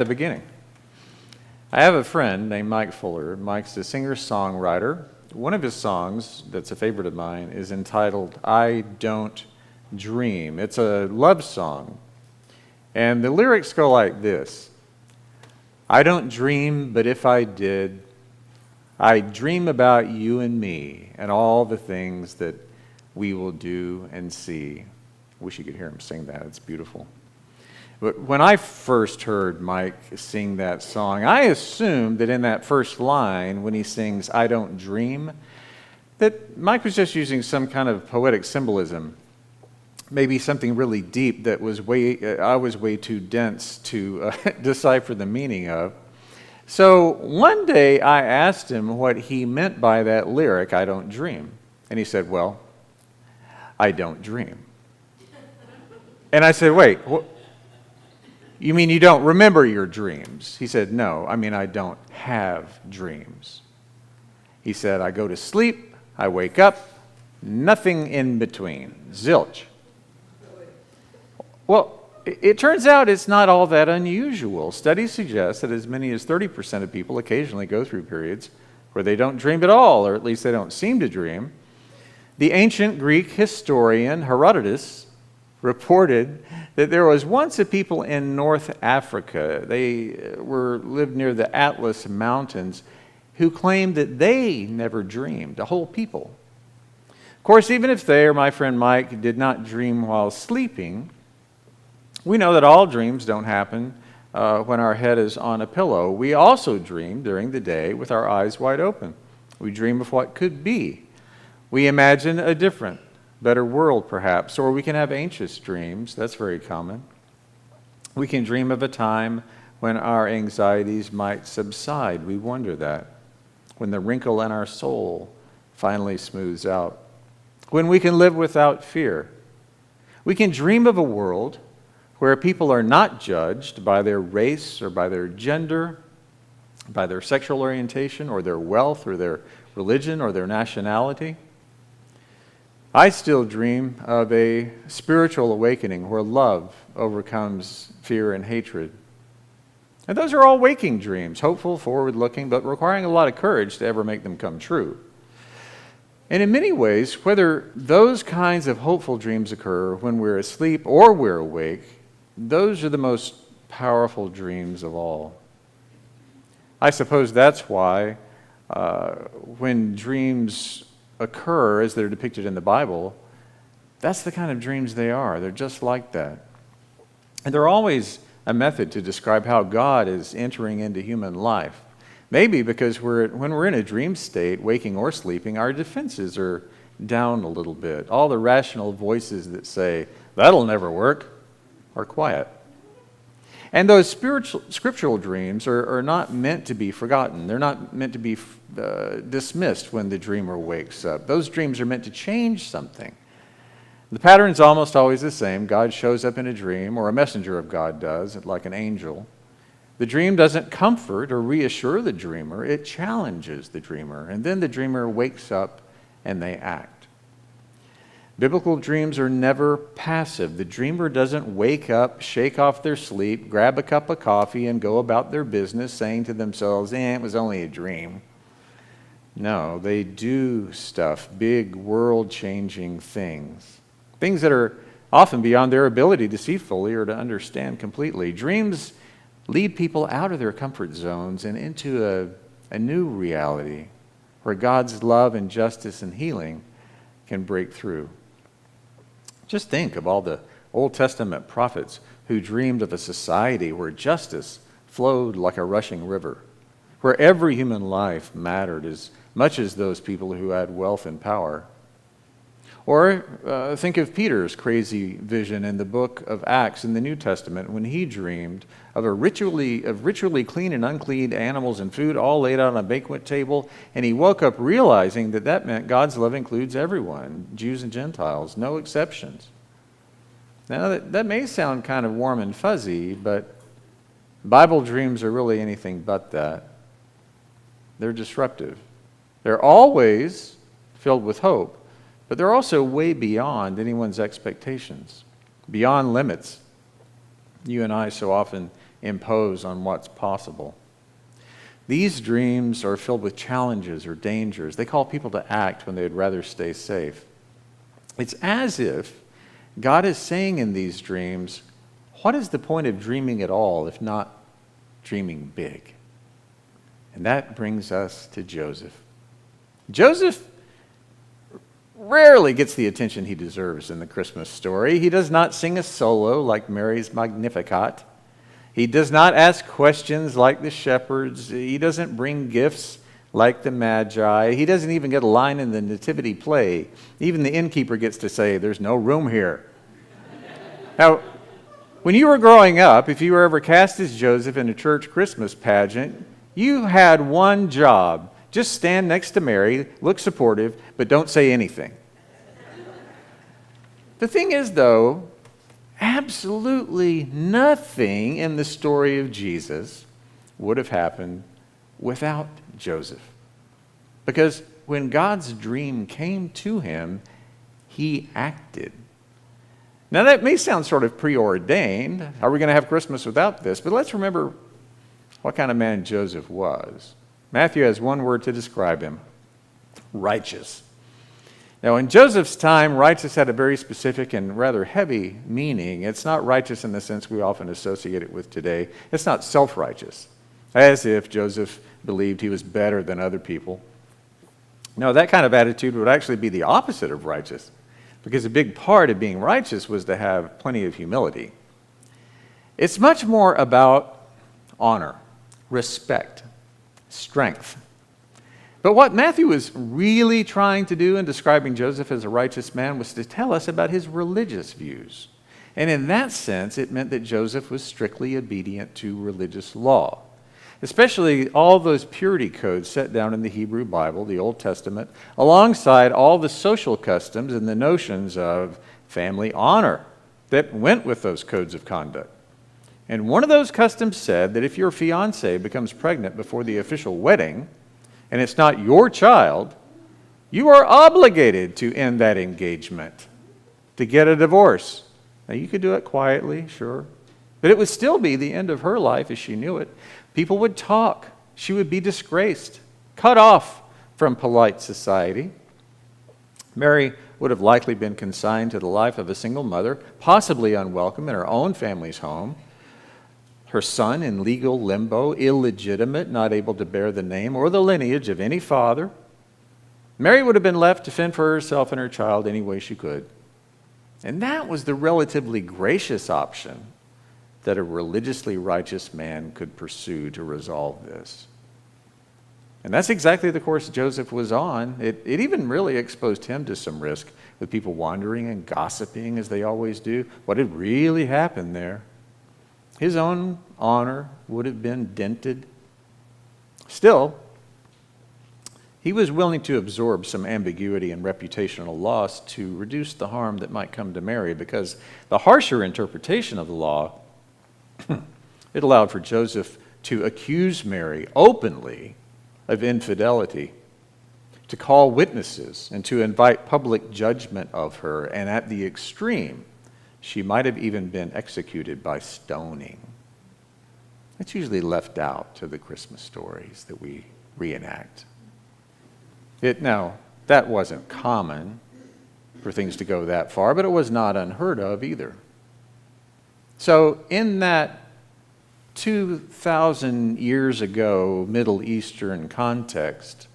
the beginning. I have a friend named Mike Fuller. Mike's a singer-songwriter. One of his songs that's a favorite of mine is entitled, I Don't Dream. It's a love song. And the lyrics go like this. I don't dream, but if I did, I'd dream about you and me and all the things that we will do and see. Wish you could hear him sing that. It's beautiful. But when I first heard Mike sing that song, I assumed that in that first line, when he sings, I don't dream, that Mike was just using some kind of poetic symbolism, maybe something really deep that I was way too dense to decipher the meaning of. So one day I asked him what he meant by that lyric, I don't dream. And he said, well, I don't dream. And I said, wait, you mean you don't remember your dreams? He said, no, I mean I don't have dreams. He said, I go to sleep, I wake up, nothing in between, zilch. Well, it turns out it's not all that unusual. Studies suggest that as many as 30% of people occasionally go through periods where they don't dream at all, or at least they don't seem to dream. The ancient Greek historian Herodotus reported that there was once a people in North Africa, they lived near the Atlas Mountains, who claimed that they never dreamed, a whole people. Of course, even if they or my friend Mike did not dream while sleeping, we know that all dreams don't happen when our head is on a pillow. We also dream during the day with our eyes wide open. We dream of what could be. We imagine a different, better world, perhaps, or we can have anxious dreams. That's very common. We can dream of a time when our anxieties might subside. We wonder that. When the wrinkle in our soul finally smooths out. When we can live without fear. We can dream of a world where people are not judged by their race or by their gender, by their sexual orientation or their wealth or their religion or their nationality. I still dream of a spiritual awakening where love overcomes fear and hatred. And those are all waking dreams, hopeful, forward-looking, but requiring a lot of courage to ever make them come true. And in many ways, whether those kinds of hopeful dreams occur when we're asleep or we're awake, those are the most powerful dreams of all. I suppose that's why when dreams occur as they're depicted in the Bible, that's the kind of dreams they are. They're just like that. And they're always a method to describe how God is entering into human life. Maybe because when we're in a dream state, waking or sleeping, our defenses are down a little bit. All the rational voices that say, that'll never work, are quiet. And those scriptural dreams are not meant to be forgotten. They're not meant to be dismissed when the dreamer wakes up. Those dreams are meant to change something. The pattern's almost always the same. God shows up in a dream, or a messenger of God does, like an angel. The dream doesn't comfort or reassure the dreamer. It challenges the dreamer. And then the dreamer wakes up and they act. Biblical dreams are never passive. The dreamer doesn't wake up, shake off their sleep, grab a cup of coffee, and go about their business saying to themselves, it was only a dream. No, they do stuff, big world-changing things. Things that are often beyond their ability to see fully or to understand completely. Dreams lead people out of their comfort zones and into a new reality where God's love and justice and healing can break through. Just think of all the Old Testament prophets who dreamed of a society where justice flowed like a rushing river, where every human life mattered as much as those people who had wealth and power. Or think of Peter's crazy vision in the book of Acts in the New Testament when he dreamed of ritually clean and unclean animals and food all laid out on a banquet table, and he woke up realizing that meant God's love includes everyone, Jews and Gentiles, no exceptions. Now that may sound kind of warm and fuzzy, but Bible dreams are really anything but that. They're disruptive. They're always filled with hope, but they're also way beyond anyone's expectations, beyond limits you and I so often impose on what's possible. These dreams are filled with challenges or dangers. They call people to act when they'd rather stay safe. It's as if God is saying in these dreams, what is the point of dreaming at all if not dreaming big? And that brings us to Joseph. Joseph rarely gets the attention he deserves in the Christmas story. He does not sing a solo like Mary's Magnificat. He does not ask questions like the shepherds. He doesn't bring gifts like the Magi. He doesn't even get a line in the nativity play. Even the innkeeper gets to say, "There's no room here." Now, when you were growing up, if you were ever cast as Joseph in a church Christmas pageant, you had one job. Just stand next to Mary, look supportive, but don't say anything. The thing is, though, absolutely nothing in the story of Jesus would have happened without Joseph. Because when God's dream came to him, he acted. Now that may sound sort of preordained. Are we going to have Christmas without this? But let's remember what kind of man Joseph was. Matthew has one word to describe him: righteous. Now, in Joseph's time, righteous had a very specific and rather heavy meaning. It's not righteous in the sense we often associate it with today. It's not self-righteous, as if Joseph believed he was better than other people. No, that kind of attitude would actually be the opposite of righteous, because a big part of being righteous was to have plenty of humility. It's much more about honor, respect, strength. But what Matthew was really trying to do in describing Joseph as a righteous man was to tell us about his religious views. And in that sense, it meant that Joseph was strictly obedient to religious law, especially all those purity codes set down in the Hebrew Bible, the Old Testament, alongside all the social customs and the notions of family honor that went with those codes of conduct. And one of those customs said that if your fiancée becomes pregnant before the official wedding, and it's not your child, you are obligated to end that engagement, to get a divorce. Now, you could do it quietly, sure, but it would still be the end of her life as she knew it. People would talk. She would be disgraced, cut off from polite society. Mary would have likely been consigned to the life of a single mother, possibly unwelcome in her own family's home. Her son in legal limbo, illegitimate, not able to bear the name or the lineage of any father. Mary would have been left to fend for herself and her child any way she could. And that was the relatively gracious option that a religiously righteous man could pursue to resolve this. And that's exactly the course Joseph was on. It even really exposed him to some risk, with people wandering and gossiping as they always do. What had really happened there? His own honor would have been dented. Still, he was willing to absorb some ambiguity and reputational loss to reduce the harm that might come to Mary, because the harsher interpretation of the law, it allowed for Joseph to accuse Mary openly of infidelity, to call witnesses, and to invite public judgment of her, and at the extreme, she might have even been executed by stoning. It's usually left out to the Christmas stories that we reenact. Now, that wasn't common for things to go that far, but it was not unheard of either. So in that 2,000 years ago Middle Eastern context,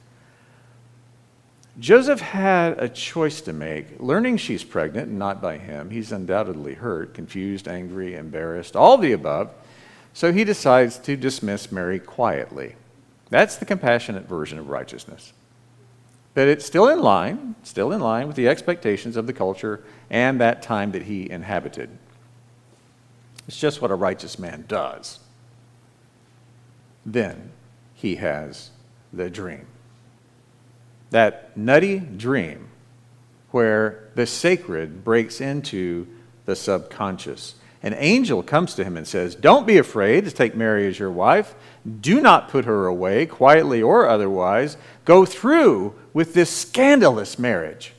Joseph had a choice to make. Learning she's pregnant, and not by him, he's undoubtedly hurt, confused, angry, embarrassed, all the above. So he decides to dismiss Mary quietly. That's the compassionate version of righteousness. But it's still in line with the expectations of the culture and that time that he inhabited. It's just what a righteous man does. Then he has the dream. That nutty dream where the sacred breaks into the subconscious. An angel comes to him and says, "Don't be afraid to take Mary as your wife. Do not put her away, quietly or otherwise. Go through with this scandalous marriage.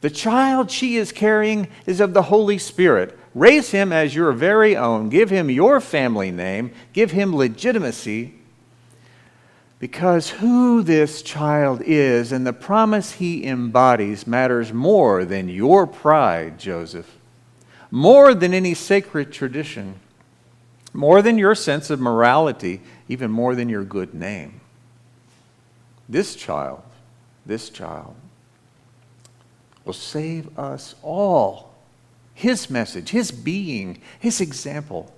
The child she is carrying is of the Holy Spirit. Raise him as your very own. Give him your family name. Give him legitimacy. Because who this child is and the promise he embodies matters more than your pride, Joseph. More than any sacred tradition. More than your sense of morality. Even more than your good name. This child will save us all. His message, his being, his example,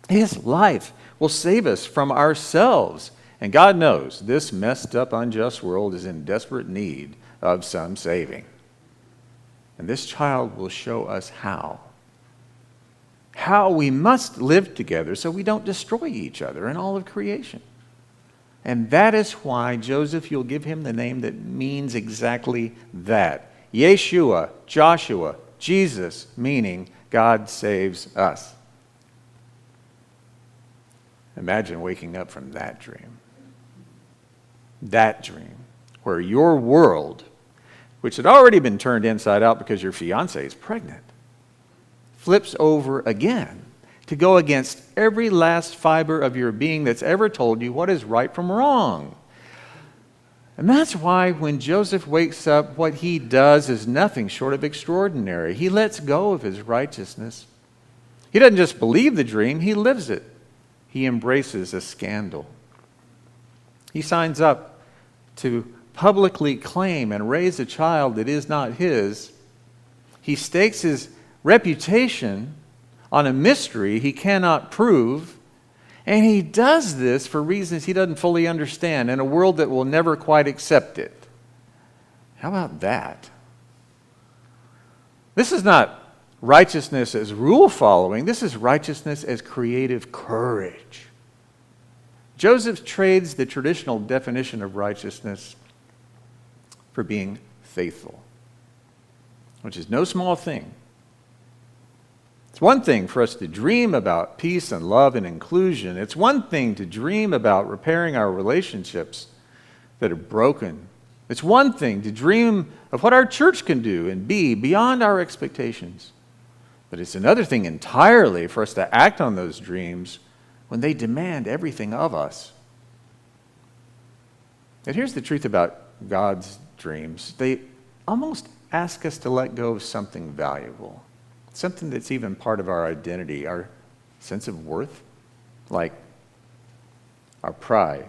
his life will save us from ourselves. And God knows this messed up, unjust world is in desperate need of some saving. And this child will show us how. How we must live together so we don't destroy each other in all of creation. And that is why, Joseph, you'll give him the name that means exactly that. Yeshua, Joshua, Jesus, meaning God saves us. Imagine waking up from that dream. That dream, where your world, which had already been turned inside out because your fiancée is pregnant, flips over again to go against every last fiber of your being that's ever told you what is right from wrong. And that's why when Joseph wakes up, what he does is nothing short of extraordinary. He lets go of his righteousness. He doesn't just believe the dream, he lives it. He embraces a scandal. He signs up to publicly claim and raise a child that is not his. He stakes his reputation on a mystery he cannot prove, and he does this for reasons he doesn't fully understand in a world that will never quite accept it. How about that? This is not righteousness as rule following, this is righteousness as creative courage. Joseph trades the traditional definition of righteousness for being faithful, which is no small thing. It's one thing for us to dream about peace and love and inclusion. It's one thing to dream about repairing our relationships that are broken. It's one thing to dream of what our church can do and be beyond our expectations. But it's another thing entirely for us to act on those dreams when they demand everything of us. And here's the truth about God's dreams. They almost ask us to let go of something valuable, something that's even part of our identity, our sense of worth, like our pride,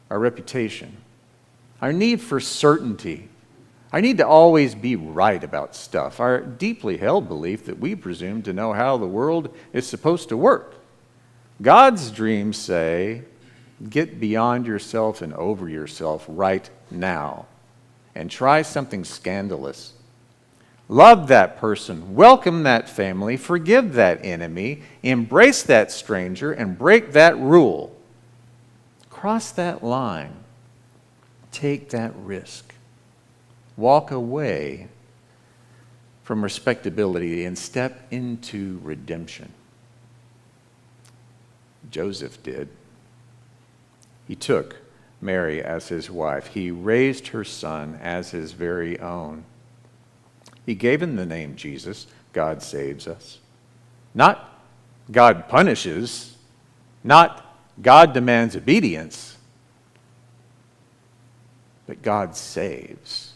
our reputation, our need for certainty, our need to always be right about stuff, our deeply held belief that we presume to know how the world is supposed to work. God's dreams say, get beyond yourself and over yourself right now and try something scandalous. Love that person, welcome that family, forgive that enemy, embrace that stranger, and break that rule. Cross that line. Take that risk. Walk away from respectability and step into redemption. Joseph did. He took Mary as his wife. He raised her son as his very own. He gave him the name Jesus. God saves us. Not God punishes. Not God demands obedience. But God saves.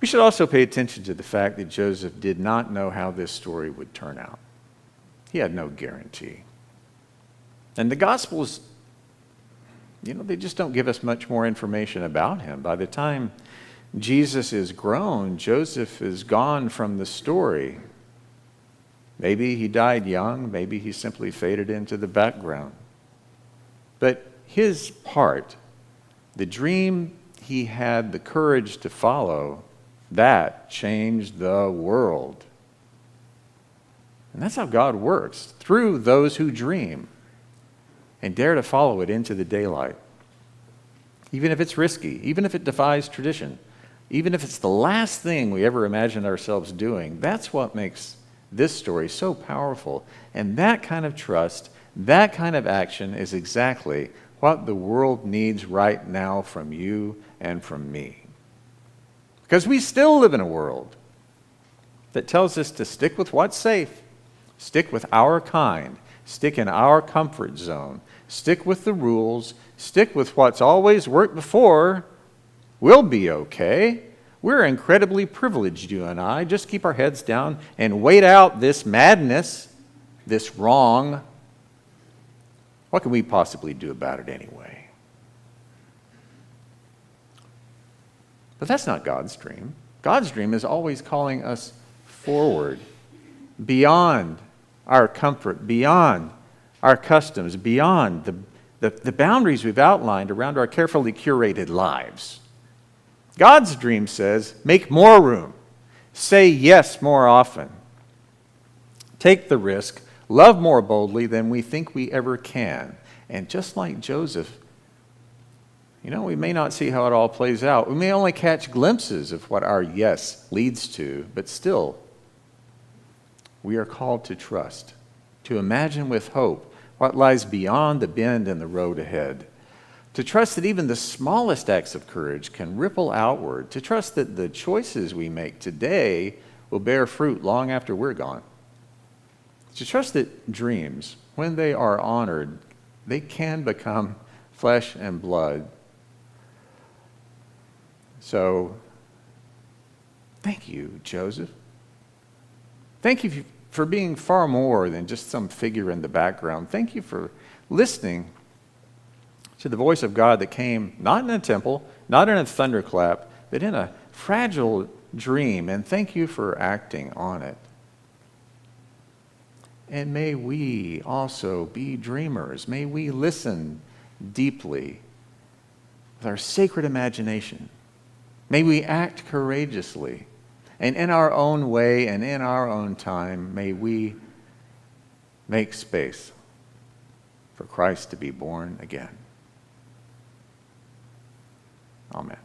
We should also pay attention to the fact that Joseph did not know how this story would turn out. He had no guarantee. And the Gospels, they just don't give us much more information about him. By the time Jesus is grown, Joseph is gone from the story. Maybe he died young, maybe he simply faded into the background. But his part, the dream he had the courage to follow, that changed the world. And that's how God works, through those who dream and dare to follow it into the daylight. Even if it's risky, even if it defies tradition, even if it's the last thing we ever imagined ourselves doing, that's what makes this story so powerful. And that kind of trust, that kind of action is exactly what the world needs right now from you and from me. Because we still live in a world that tells us to stick with what's safe, stick with our kind, stick in our comfort zone, stick with the rules, stick with what's always worked before, we'll be okay. We're incredibly privileged, you and I. Just keep our heads down and wait out this madness, this wrong. What can we possibly do about it anyway? But that's not God's dream. God's dream is always calling us forward, beyond our comfort, beyond our customs, beyond the boundaries we've outlined around our carefully curated lives. God's dream says, make more room, say yes more often, take the risk, love more boldly than we think we ever can. And just like Joseph, we may not see how it all plays out. We may only catch glimpses of what our yes leads to, but still, we are called to trust, to imagine with hope what lies beyond the bend in the road ahead, to trust that even the smallest acts of courage can ripple outward, to trust that the choices we make today will bear fruit long after we're gone, to trust that dreams, when they are honored, they can become flesh and blood. So, thank you, Joseph. Thank you for being far more than just some figure in the background. Thank you for listening to the voice of God that came not in a temple, not in a thunderclap, but in a fragile dream. And thank you for acting on it. And may we also be dreamers. May we listen deeply with our sacred imagination. May we act courageously. And in our own way and in our own time, may we make space for Christ to be born again. Amen.